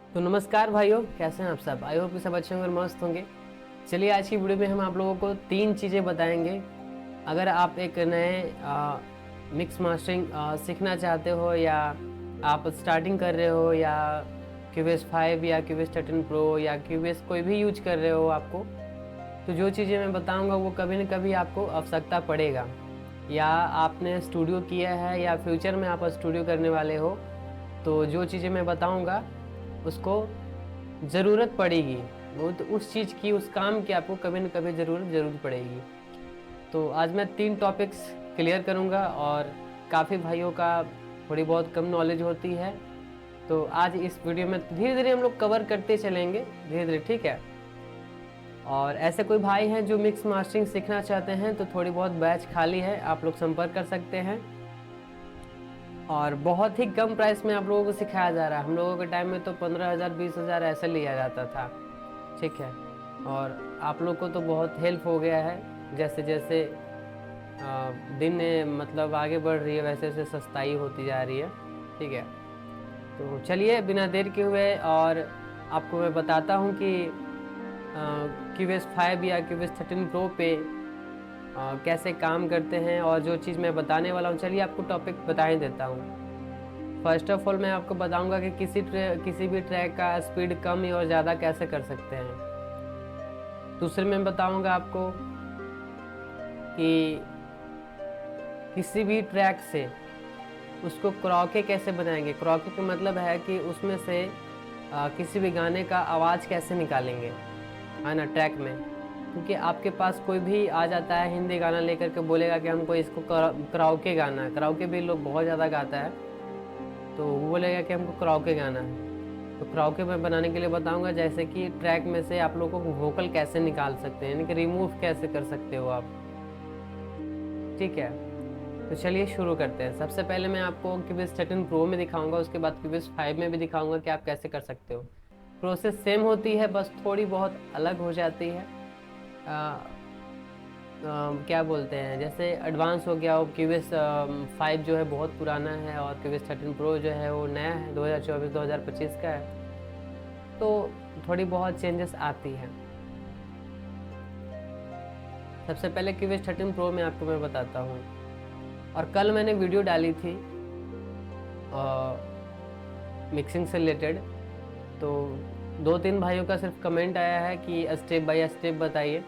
तो नमस्कार भाइयों, कैसे हैं आप सब। आई होप कि सब अच्छे होंगे और मस्त होंगे। चलिए आज की वीडियो में हम आप लोगों को 3 चीज़ें बताएंगे। अगर आप एक नए मिक्स मास्टरिंग सीखना चाहते हो, या आप स्टार्टिंग कर रहे हो, या क्यूबेस 5 या क्यूबेस 13 प्रो या क्यूबेस कोई भी यूज कर रहे हो आपको, तो जो चीज़ें मैं बताऊंगा वो कभी न कभी आपको आवश्यकता पड़ेगा। या आपने स्टूडियो किया है या फ्यूचर में आप स्टूडियो करने वाले हो, तो जो चीज़ें मैं बताऊंगा उसको ज़रूरत पड़ेगी। वो तो उस चीज़ की, उस काम की आपको कभी न कभी ज़रूर पड़ेगी। तो आज मैं 3 टॉपिक्स क्लियर करूँगा, और काफ़ी भाइयों का थोड़ी बहुत कम नॉलेज होती है, तो आज इस वीडियो में धीरे धीरे हम लोग कवर करते चलेंगे, धीरे धीरे, ठीक है। और ऐसे कोई भाई हैं जो मिक्स मास्टरिंग सीखना चाहते हैं तो थोड़ी बहुत बैच खाली है, आप लोग संपर्क कर सकते हैं। और बहुत ही कम प्राइस में आप लोगों को सिखाया जा रहा है। हम लोगों के टाइम में तो 15,000 20,000 ऐसे लिया जाता था, ठीक है। और आप लोग को तो बहुत हेल्प हो गया है, जैसे जैसे दिन मतलब आगे बढ़ रही है वैसे वैसे सस्ताई होती जा रही है, ठीक है। तो चलिए बिना देर के हुए और आपको मैं बताता हूँ कि क्यूबेस 5 या क्यूबेस 13 प्रो पे कैसे काम करते हैं, और जो चीज़ मैं बताने वाला हूँ, चलिए आपको टॉपिक बता ही देता हूँ। फर्स्ट ऑफ ऑल मैं आपको बताऊंगा कि किसी भी ट्रैक का स्पीड कम और ज़्यादा कैसे कर सकते हैं। दूसरे में बताऊंगा आपको कि किसी भी ट्रैक से उसको क्रॉके कैसे बनाएंगे। क्रॉके का मतलब है कि उसमें से किसी भी गाने का आवाज़ कैसे निकालेंगे, है ना, ट्रैक में। क्योंकि आपके पास कोई भी आ जाता है हिंदी गाना लेकर के, बोलेगा कि हमको इसको कराओके गाना है। कराओके भी लोग बहुत ज़्यादा गाता है, तो वो बोलेगा कि हमको कराओके गाना है। तो कराओके में बनाने के लिए बताऊंगा, जैसे कि ट्रैक में से आप लोगों को वोकल कैसे निकाल सकते हैं, यानी कि रिमूव कैसे कर सकते हो आप, ठीक है। तो चलिए शुरू करते हैं। सबसे पहले मैं आपको क्यूबेस 13 प्रो में दिखाऊंगा, उसके बाद क्यूबेस 5 में भी दिखाऊंगा कि आप कैसे कर सकते हो। प्रोसेस सेम होती है, बस थोड़ी बहुत अलग हो जाती है। क्या बोलते हैं, जैसे एडवांस हो गया, और क्यूबेस 5 जो है बहुत पुराना है, और क्यूबेस 13 प्रो जो है वो नया है, 2024-2025 का है, तो थोड़ी बहुत चेंजेस आती हैं। सबसे पहले क्यूबेस 13 प्रो में आपको मैं बताता हूँ, और कल मैंने वीडियो डाली थी मिक्सिंग से रिलेटेड, तो 2-3 भाइयों का सिर्फ कमेंट आया है कि स्टेप बाय स्टेप बताइए।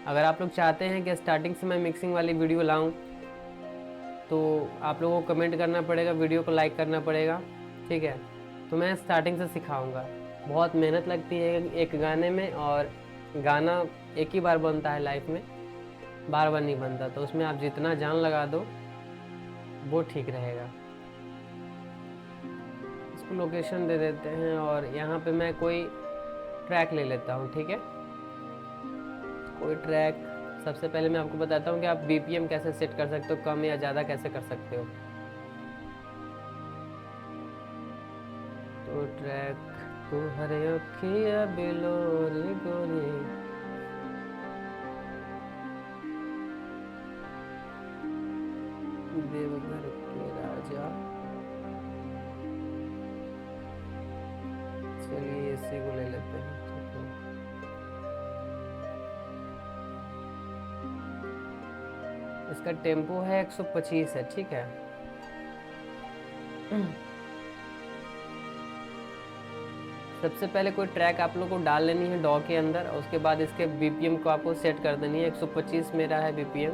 अगर आप लोग चाहते हैं कि स्टार्टिंग से मैं मिक्सिंग वाली वीडियो लाऊं, तो आप लोगों को कमेंट करना पड़ेगा, वीडियो को लाइक करना पड़ेगा, ठीक है। तो मैं स्टार्टिंग से सिखाऊंगा। बहुत मेहनत लगती है एक गाने में, और गाना एक ही बार बनता है लाइफ में, बार बार नहीं बनता, तो उसमें आप जितना जान लगा दो वो ठीक रहेगा। इसको लोकेशन दे देते हैं, और यहाँ पे मैं कोई ट्रैक ले लेता हूँ, ठीक है। कोई ट्रैक, सबसे पहले मैं आपको बताता हूँ कि आप बीपीएम कैसे सेट कर सकते हो, कम या ज़्यादा कैसे कर सकते हो। तो ट्रैक तू हरे अखिया बिलोरी गोरी, देवघर के राजा, चलिए इसी को ले लेते हैं, ठीक है। इसका टेम्पो है 125 है, ठीक है। सबसे पहले कोई ट्रैक आप लोग को डाल लेनी है डॉ के अंदर, और उसके बाद इसके बीपीएम को आपको सेट कर देनी है। 125 मेरा है बीपीएम,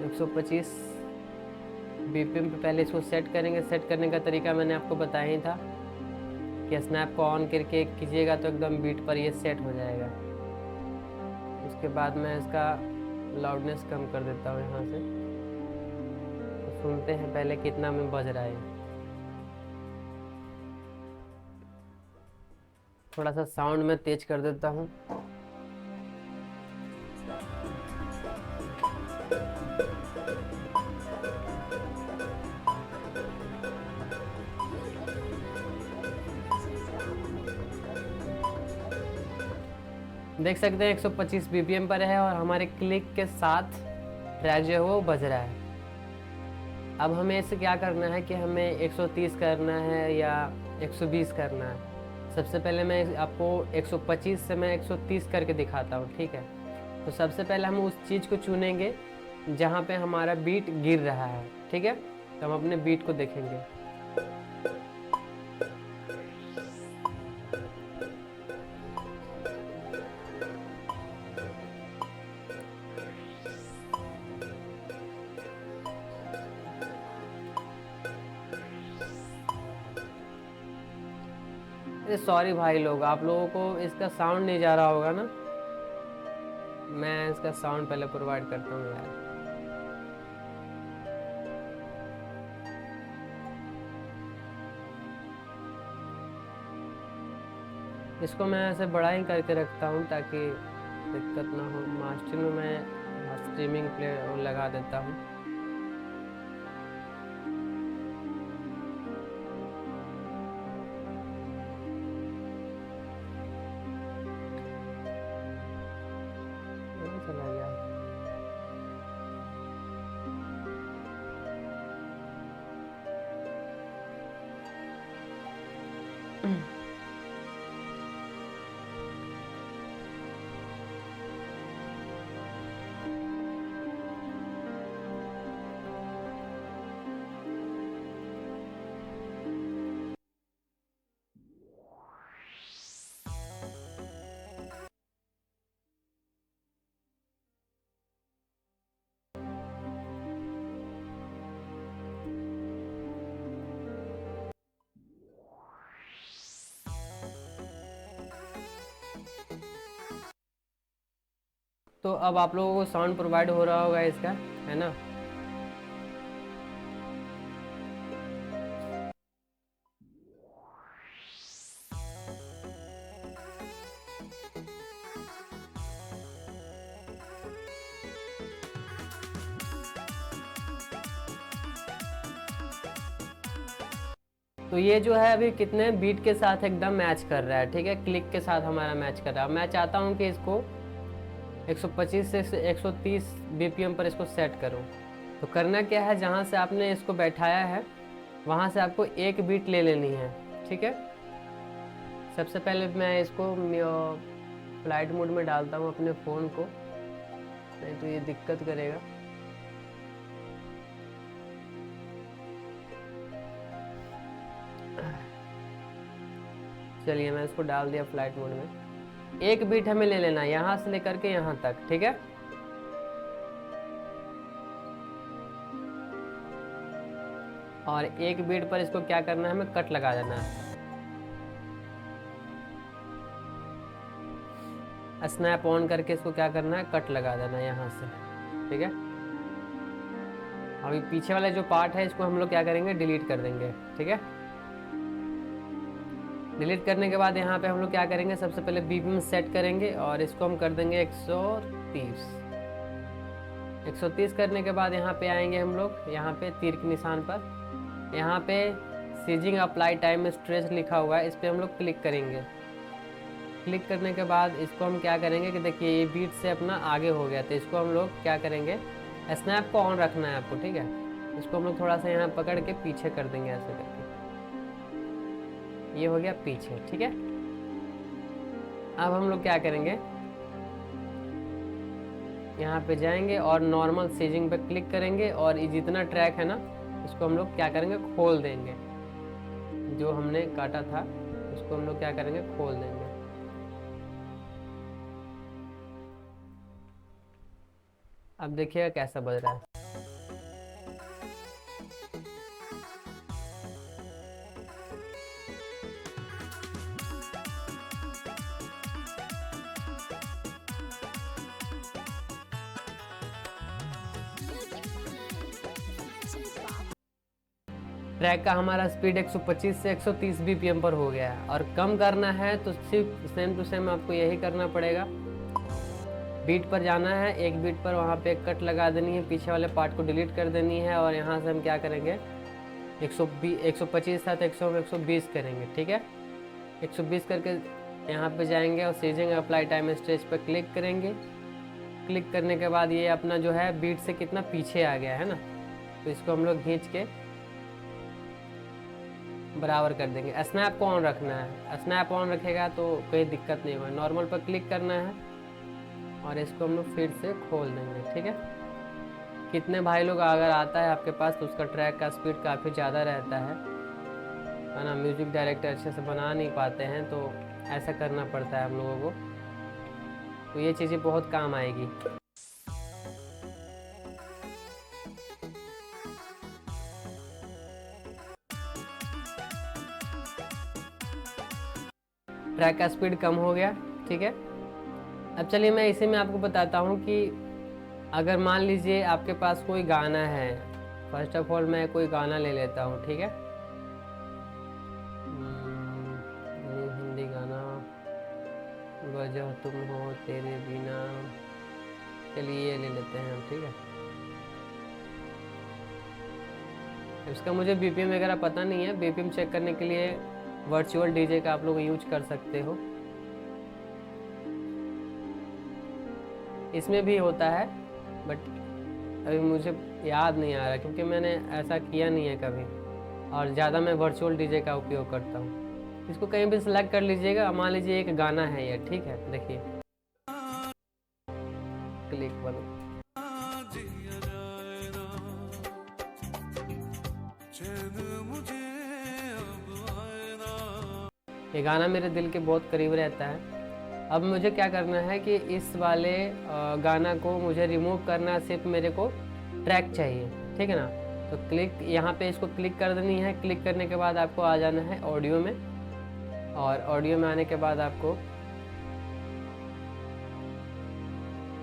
125 बीपीएम पे पहले इसको सेट करेंगे। सेट करने का तरीका मैंने आपको बताया ही था कि स्नैप को ऑन करके कीजिएगा तो एकदम बीट पर ये सेट हो जाएगा। उसके बाद मैं इसका लाउडनेस कम कर देता हूँ यहाँ से, तो सुनते हैं पहले कितना में बज रहा है। थोड़ा सा साउंड में तेज कर देता हूँ। देख सकते हैं 125 बीपीएम पर है, और हमारे क्लिक के साथ ट्रैक जो है वो बज रहा है। अब हमें इसे क्या करना है कि हमें 130 करना है या 120 करना है। सबसे पहले मैं आपको 125 से मैं 130 करके दिखाता हूँ, ठीक है। तो सबसे पहले हम उस चीज़ को चुनेंगे जहाँ पे हमारा बीट गिर रहा है, ठीक है। तो हम अपने बीट को देखेंगे। अरे सॉरी भाई लोग, आप लोगों को इसका साउंड नहीं जा रहा होगा ना। मैं इसका साउंड पहले प्रोवाइड करता हूँ यार। इसको मैं ऐसे बड़ा ही करके रखता हूँ ताकि दिक्कत ना हो। मास्टरिंग में मैं स्ट्रीमिंग प्ले लगा देता हूँ। चला गया। तो अब आप लोगों को साउंड प्रोवाइड हो रहा होगा इसका, है ना। तो ये जो है अभी कितने बीट के साथ एकदम मैच कर रहा है, ठीक है। क्लिक के साथ हमारा मैच कर रहा है। मैं चाहता हूँ कि इसको 125 से 130 बीपीएम पर इसको सेट करूँ। तो करना क्या है, जहाँ से आपने इसको बैठाया है वहाँ से आपको एक बीट ले लेनी है, ठीक है। सबसे पहले मैं इसको फ्लाइट मोड में डालता हूँ अपने फ़ोन को, नहीं तो ये दिक्कत करेगा। चलिए मैं इसको डाल दिया फ्लाइट मोड में। एक बीट हमें ले लेना है यहाँ से लेकर के यहाँ तक, ठीक है। और एक बीट पर इसको क्या करना है, हमें कट लगा देना है। स्नैप ऑन करके इसको क्या करना है, कट लगा देना है यहाँ से, ठीक है। अभी पीछे वाला जो पार्ट है इसको हम लोग क्या करेंगे, डिलीट कर देंगे, ठीक है। डिलीट करने के बाद यहाँ पे हम लोग क्या करेंगे, सबसे पहले बीपीएम सेट करेंगे और इसको हम कर देंगे 130। 130 करने के बाद यहाँ पे आएंगे हम लोग, यहाँ पे तीर के निशान पर, यहाँ पे सीजिंग अप्लाई टाइम स्ट्रेच लिखा हुआ है, इस पर हम लोग क्लिक करेंगे। क्लिक करने के बाद इसको हम क्या करेंगे कि देखिए ये बीट से अपना आगे हो गया, तो इसको हम लोग क्या करेंगे, स्नैप को ऑन रखना है आपको, ठीक है। इसको हम लोग थोड़ा सा यहाँ पकड़ के पीछे कर देंगे ऐसे करके, ये हो गया पीछे, ठीक है। अब हम लोग क्या करेंगे, यहाँ पे जाएंगे और नॉर्मल सीजिंग पे क्लिक करेंगे और ये जितना ट्रैक है ना इसको हम लोग क्या करेंगे, खोल देंगे। जो हमने काटा था उसको हम लोग क्या करेंगे, खोल देंगे। अब देखिएगा कैसा बज रहा है। ट्रैक का हमारा स्पीड 125 से 130 बीपीएम पर हो गया है। और कम करना है तो सिर्फ सेम टू सेम आपको यही करना पड़ेगा, बीट पर जाना है, एक बीट पर वहाँ पे एक कट लगा देनी है, पीछे वाले पार्ट को डिलीट कर देनी है और यहाँ से हम क्या करेंगे, 125 साथ 120 करेंगे, ठीक है। 120 करके यहाँ पे जाएंगे और सीजिंग अप्लाई टाइम स्ट्रेच पर क्लिक करेंगे। क्लिक करने के बाद ये अपना जो है बीट से कितना पीछे आ गया है ना, तो इसको हम लोग खींच के बराबर कर देंगे। स्नैप को ऑन रखना है, स्नैप ऑन रखेगा तो कोई दिक्कत नहीं होगा। नॉर्मल पर क्लिक करना है और इसको हम लोग फिर से खोल देंगे, ठीक है। कितने भाई लोग अगर आता है आपके पास तो उसका ट्रैक का स्पीड काफ़ी ज़्यादा रहता है ना। म्यूजिक डायरेक्टर अच्छे से बना नहीं पाते हैं तो ऐसा करना पड़ता है हम लोगों को, तो ये चीज़ें बहुत काम आएगी। ट्रैक का स्पीड कम हो गया, ठीक है। अब चलिए मैं इसी में आपको बताता हूँ कि अगर मान लीजिए आपके पास कोई गाना है, फर्स्ट ऑफ ऑल मैं कोई गाना ले लेता हूँ, ठीक है। हिंदी गाना, वजह तुम हो तेरे बिना, चलिए ये ले लेते हैं हम, ठीक है। इसका मुझे बीपीएम वगैरह पता नहीं है, बीपीएम चेक करने के लिए वर्चुअल डीजे का आप लोग यूज कर सकते हो, इसमें भी होता है, बट अभी मुझे याद नहीं आ रहा क्योंकि मैंने ऐसा किया नहीं है कभी, और ज़्यादा मैं वर्चुअल डीजे का उपयोग करता हूँ। इसको कहीं भी सिलेक्ट कर लीजिएगा, मान लीजिए एक गाना है ये, ठीक है, देखिए क्लिक वाला, ये गाना मेरे दिल के बहुत करीब रहता है। अब मुझे क्या करना है कि इस वाले गाना को मुझे रिमूव करना, सिर्फ मेरे को ट्रैक चाहिए, ठीक है ना। तो क्लिक यहाँ पे इसको क्लिक कर देनी है। क्लिक करने के बाद आपको आ जाना है ऑडियो में, और ऑडियो में आने के बाद आपको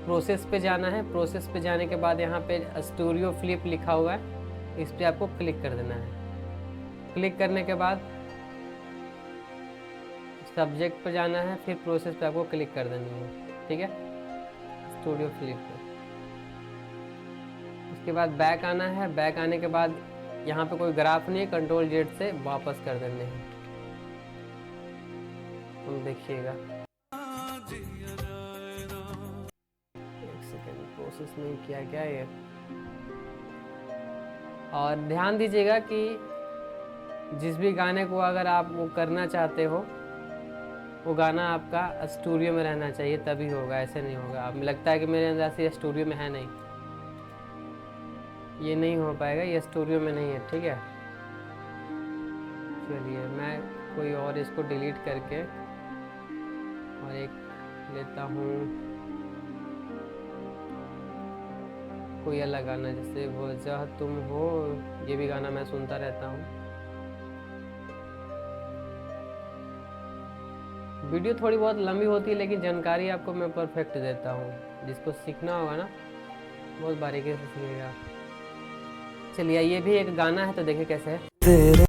प्रोसेस पे जाना है। प्रोसेस पे जाने के बाद यहाँ पे स्टूडियो फ्लिप लिखा हुआ है, इस पर आपको क्लिक कर देना है। क्लिक करने के बाद सब्जेक्ट पर जाना है, फिर प्रोसेस पे आपको क्लिक कर देनी है, ठीक है, स्टूडियो फ्लिप पे। उसके बाद बैक आना है। बैक आने के बाद यहाँ पे कोई ग्राफ नहीं है, कंट्रोल जेड से वापस कर देने हैं। तुम देखिएगा, एक सेकेंड, प्रोसेस नहीं किया क्या ये। और ध्यान दीजिएगा कि जिस भी गाने को अगर आप वो करना चाहते हो, वो गाना आपका स्टूडियो में रहना चाहिए, तभी होगा, ऐसे नहीं होगा। अब लगता है कि मेरे अंदर से ये स्टूडियो में है, नहीं, ये नहीं हो पाएगा, ये स्टूडियो में नहीं है, ठीक है। चलिए मैं कोई और इसको डिलीट करके और एक लेता हूँ, कोई अलग गाना, जैसे वजह तुम हो, ये भी गाना मैं सुनता रहता हूँ। वीडियो थोड़ी बहुत लंबी होती है लेकिन जानकारी आपको मैं परफेक्ट देता हूँ। जिसको सीखना होगा ना बहुत बारीकी से सीखेगा। चलिए ये भी एक गाना है तो देखिए कैसे है। तेरे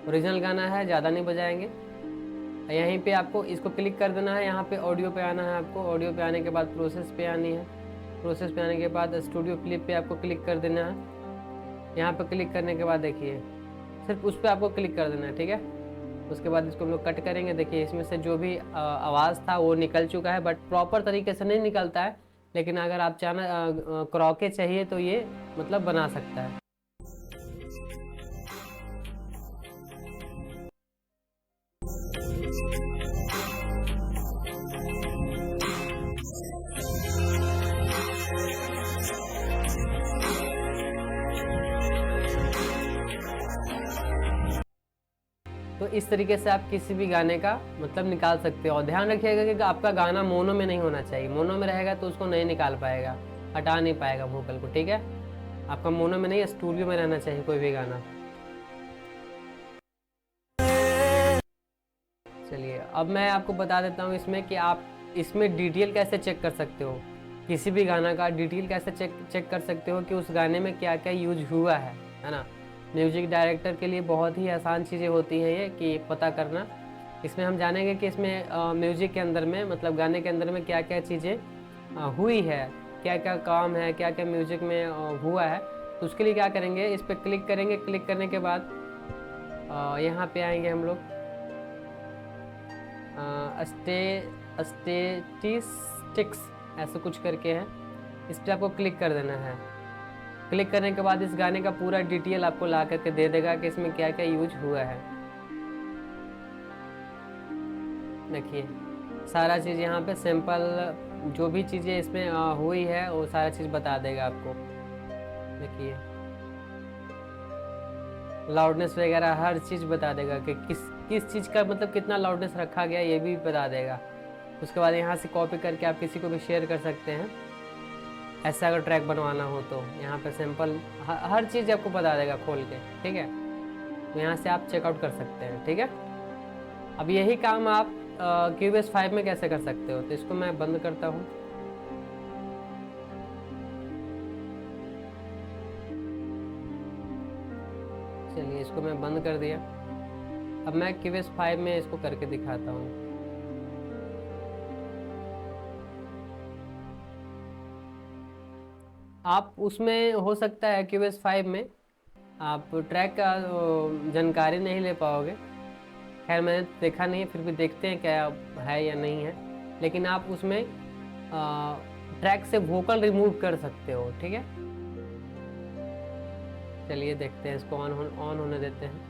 ओरिजिनल गाना है, ज़्यादा नहीं बजाएंगे। यहीं पे आपको इसको क्लिक कर देना है, यहाँ पे ऑडियो पे आना है आपको। ऑडियो पे आने के बाद प्रोसेस पे आनी है। प्रोसेस पे आने के बाद स्टूडियो फ्लिप पे आपको क्लिक कर देना है। यहाँ पे क्लिक करने के बाद देखिए सिर्फ उस पर आपको क्लिक कर देना है, ठीक है। उसके बाद इसको हम लोग कट करेंगे। देखिए इसमें से जो भी आवाज़ था वो निकल चुका है, बट प्रॉपर तरीके से नहीं निकलता है, लेकिन अगर आप चाहना क्रॉके चाहिए तो ये मतलब बना सकता है। तो इस तरीके से आप किसी भी गाने का मतलब निकाल सकते हो। और ध्यान रखिएगा कि आपका गाना मोनो में नहीं होना चाहिए। मोनो में रहेगा तो उसको नहीं निकाल पाएगा, हटा नहीं पाएगा वोकल को, ठीक है। आपका मोनो में नहीं, स्टूडियो में रहना चाहिए कोई भी गाना। चलिए अब मैं आपको बता देता हूँ इसमें कि आप इसमें डिटेल कैसे चेक कर सकते हो। किसी भी गाना का डिटेल कैसे चेक कर सकते हो कि उस गाने में क्या क्या यूज हुआ है ना। म्यूजिक डायरेक्टर के लिए बहुत ही आसान चीज़ें होती हैं ये कि पता करना। इसमें हम जानेंगे कि इसमें म्यूजिक के अंदर में मतलब गाने के अंदर में क्या क्या चीज़ें हुई है, क्या क्या काम है, क्या क्या म्यूजिक में हुआ है। तो उसके लिए क्या करेंगे, इस पर क्लिक करेंगे। क्लिक करने के बाद यहाँ पे आएंगे हम लोग, स्टेटिस्टिक्स ऐसा कुछ करके है, इस पर आपको क्लिक कर देना है। क्लिक करने के बाद इस गाने का पूरा डिटेल आपको ला करके दे देगा कि इसमें क्या क्या यूज हुआ है। देखिए सारा चीज़ यहाँ पे सिंपल जो भी चीज़ें इसमें हुई है वो सारा चीज़ बता देगा आपको। देखिए लाउडनेस वगैरह हर चीज़ बता देगा कि किस चीज़ का मतलब कितना लाउडनेस रखा गया ये भी बता देगा। उसके बाद यहाँ से कॉपी करके आप किसी को भी शेयर कर सकते हैं, ऐसा अगर ट्रैक बनवाना हो तो। यहाँ पे सिंपल हर चीज़ आपको बता देगा खोल के, ठीक है। तो यहाँ से आप चेकआउट कर सकते हैं, ठीक है। अब यही काम आप Cubase 5 में कैसे कर सकते हो, तो इसको मैं बंद करता हूँ। चलिए इसको मैं बंद कर दिया। अब मैं Cubase 5 में इसको करके दिखाता हूँ। आप उसमें हो सकता है Cubase 5 में आप ट्रैक का जानकारी नहीं ले पाओगे। खैर मैंने देखा नहीं है, फिर भी देखते हैं क्या है या नहीं है। लेकिन आप उसमें ट्रैक से वोकल रिमूव कर सकते हो, ठीक है। चलिए देखते हैं, इसको ऑन होने देते हैं।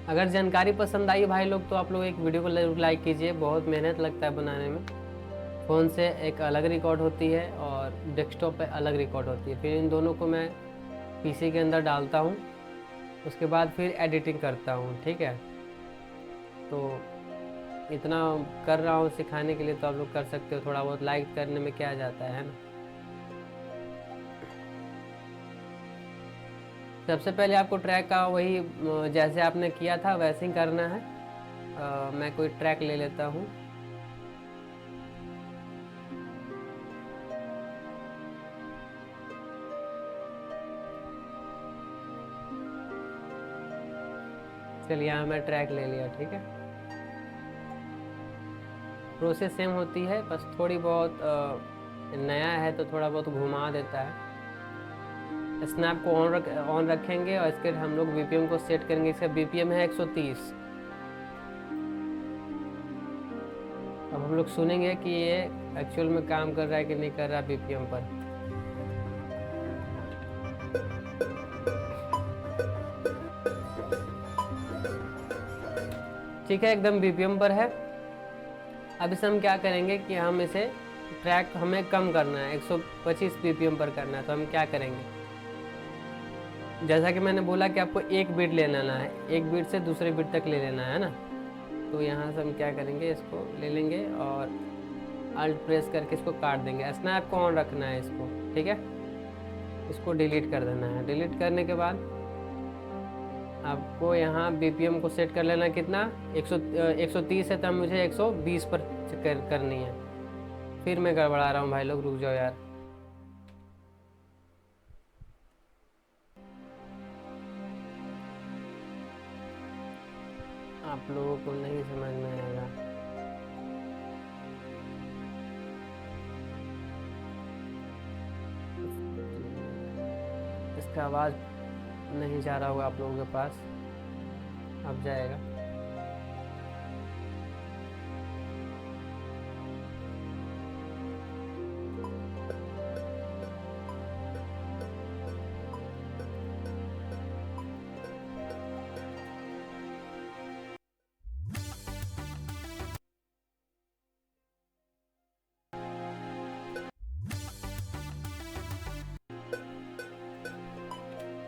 अगर जानकारी पसंद आई भाई लोग तो आप लोग एक वीडियो को जरूर लाइक कीजिए। बहुत मेहनत लगता है बनाने में। फ़ोन से एक अलग रिकॉर्ड होती है और डेस्कटॉप पे अलग रिकॉर्ड होती है। फिर इन दोनों को मैं पीसी के अंदर डालता हूँ, उसके बाद फिर एडिटिंग करता हूँ, ठीक है। तो इतना कर रहा हूँ सिखाने के लिए, तो आप लोग कर सकते हो। थोड़ा बहुत लाइक करने में क्या जाता है ना। सबसे पहले आपको ट्रैक का वही जैसे आपने किया था वैसे ही करना है। मैं कोई ट्रैक ले लेता हूँ। चलिए यहाँ मैं ट्रैक ले लिया, ठीक है। प्रोसेस सेम होती है, बस थोड़ी बहुत नया है तो थोड़ा बहुत घुमा देता है। स्नैप को ऑन रखेंगे और इसके हम लोग बीपीएम को सेट करेंगे। इसका बीपीएम है 130। अब हम लोग सुनेंगे कि ये एक्चुअल में काम कर रहा है कि नहीं कर रहा बीपीएम पर। ठीक है, एकदम बीपीएम पर है। अब इसे हम क्या करेंगे कि हम इसे ट्रैक हमें कम करना है, 125 बीपीएम पर करना है। तो हम क्या करेंगे, जैसा कि मैंने बोला कि आपको एक बीट ले लेना है, एक बीट से दूसरे बीट तक ले लेना है ना। तो यहाँ से हम क्या करेंगे, इसको ले लेंगे और अल्ट प्रेस करके इसको काट देंगे। स्नैप को ऑन रखना है इसको, ठीक है। इसको डिलीट कर देना है। डिलीट करने के बाद आपको यहाँ बीपीएम को सेट कर लेना कितना, 130 है, तब मुझे 120 पर करनी है। फिर मैं गड़बड़ा रहा हूँ भाई लोग, रुक जाओ यार। आप लोगों को नहीं समझ में आएगा। इसका आवाज़ नहीं जा रहा होगा आप लोगों के पास, अब जाएगा।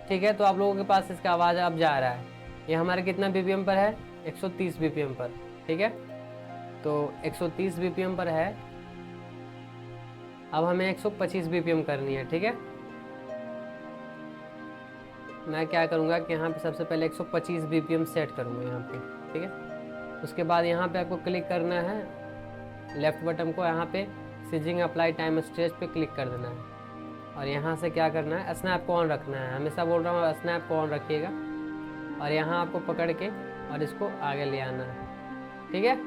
ठीक है, तो आप लोगों के पास इसका आवाज़ अब जा रहा है। ये हमारे कितना बीपीएम पर है, 130 बीपीएम पर, ठीक है। तो 130 बीपीएम पर है। अब हमें 125 बीपीएम करनी है, ठीक है। मैं क्या करूँगा कि यहाँ पे सबसे पहले 125 बीपीएम सेट करूँगा यहाँ पे, ठीक है। उसके बाद यहाँ पे आपको क्लिक करना है लेफ्ट बटन को, यहाँ पे सीजिंग अप्लाई टाइम स्ट्रेच पे क्लिक कर देना है। और यहाँ से क्या करना है, स्नैप को ऑन रखना है। हमेशा बोल रहा हूँ स्नैप को ऑन रखिएगा। और यहाँ आपको पकड़ के और इसको आगे ले आना है, ठीक है।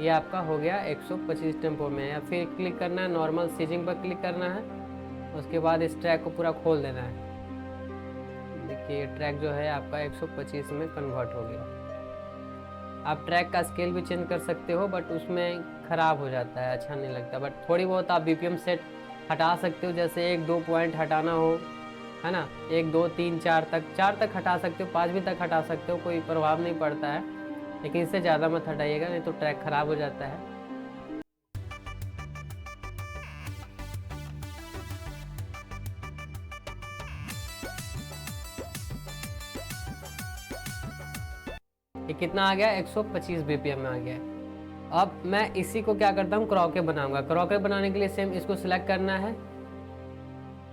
ये आपका हो गया 125 टेम्पो में। या फिर क्लिक करना है नॉर्मल सीजिंग पर क्लिक करना है। उसके बाद इस ट्रैक को पूरा खोल देना है। देखिए ट्रैक जो है आपका 125 में कन्वर्ट हो गया। आप ट्रैक का स्केल भी चेंज कर सकते हो, बट उसमें ख़राब हो जाता है, अच्छा नहीं लगता। बट थोड़ी बहुत आप BPM सेट हटा सकते हो, जैसे 1-2 पॉइंट हटाना हो, है ना, 1 2 3 4 तक हटा सकते हो, 5 भी तक हटा सकते हो, कोई प्रभाव नहीं पड़ता है। लेकिन इससे ज़्यादा मत हटाइएगा, नहीं तो ट्रैक ख़राब हो जाता है। ये कितना आ गया, 125 BPM में आ गया है। अब मैं इसी को क्या करता हूँ, क्रॉके बनाऊंगा। क्रॉके बनाने के लिए सेम इसको सिलेक्ट करना है,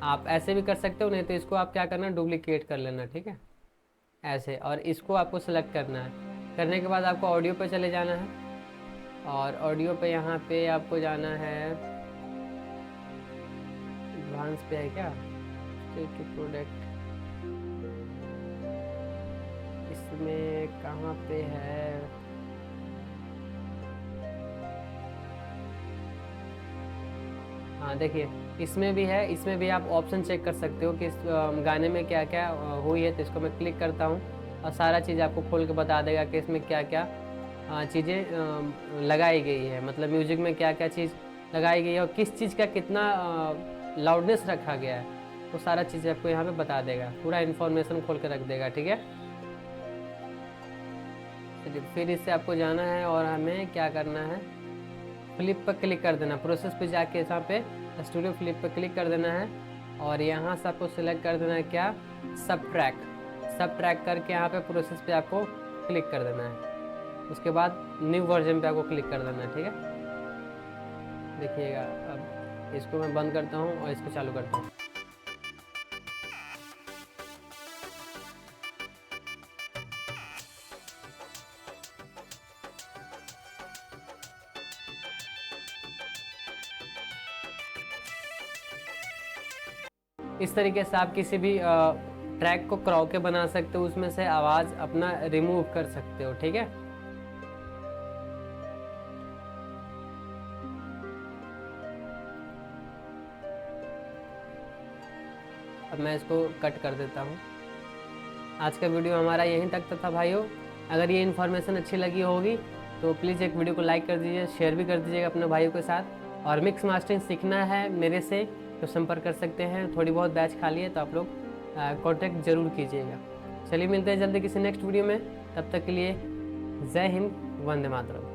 आप ऐसे भी कर सकते हो, नहीं तो इसको आप क्या करना, डुप्लीकेट कर लेना, ठीक है, ऐसे। और इसको आपको सिलेक्ट करना है, करने के बाद आपको ऑडियो पे चले जाना है, और ऑडियो पे यहाँ पे आपको जाना है, एडवांस पे है क्या, टू प्रोडक्ट, इसमें कहाँ पे है, हाँ देखिए इसमें भी है, इसमें भी आप ऑप्शन चेक कर सकते हो कि इस गाने में क्या क्या हुई है। तो इसको मैं क्लिक करता हूँ और सारा चीज़ आपको खोल के बता देगा कि इसमें क्या क्या चीज़ें लगाई गई है, मतलब म्यूजिक में क्या क्या चीज़ लगाई गई है और किस चीज़ का कितना लाउडनेस रखा गया है, वो सारा चीज़ आपको यहाँ पे बता देगा, पूरा इन्फॉर्मेशन खोल के रख देगा, ठीक है। फिर इससे आपको जाना है और हमें क्या करना है, फ्लिप पर क्लिक कर देना, प्रोसेस पे जाके यहाँ पे स्टूडियो फ्लिप पर क्लिक कर देना है, और यहाँ से आपको सिलेक्ट कर देना है क्या, सब ट्रैक करके यहाँ पे प्रोसेस पे आपको क्लिक कर देना है। उसके बाद न्यू वर्जन पे आपको क्लिक कर देना है, ठीक है। देखिएगा अब इसको मैं बंद करता हूँ और इसको चालू करता हूँ। इस तरीके से आप किसी भी ट्रैक को क्रॉके बना सकते हो, उसमें से आवाज़ अपना रिमूव कर सकते हो, ठीक है। अब मैं इसको कट कर देता हूँ। आज का वीडियो हमारा यहीं तक था भाइयों। अगर ये इन्फॉर्मेशन अच्छी लगी होगी तो प्लीज़ एक वीडियो को लाइक कर दीजिए, शेयर भी कर दीजिएगा अपने भाइयों के साथ। और मिक्स मास्टरिंग सीखना है मेरे से तो संपर्क कर सकते हैं, थोड़ी बहुत बैच खाली है तो आप लोग कॉन्टैक्ट ज़रूर कीजिएगा। चलिए मिलते हैं जल्दी किसी नेक्स्ट वीडियो में, तब तक के लिए जय हिंद, वंदे मातरम।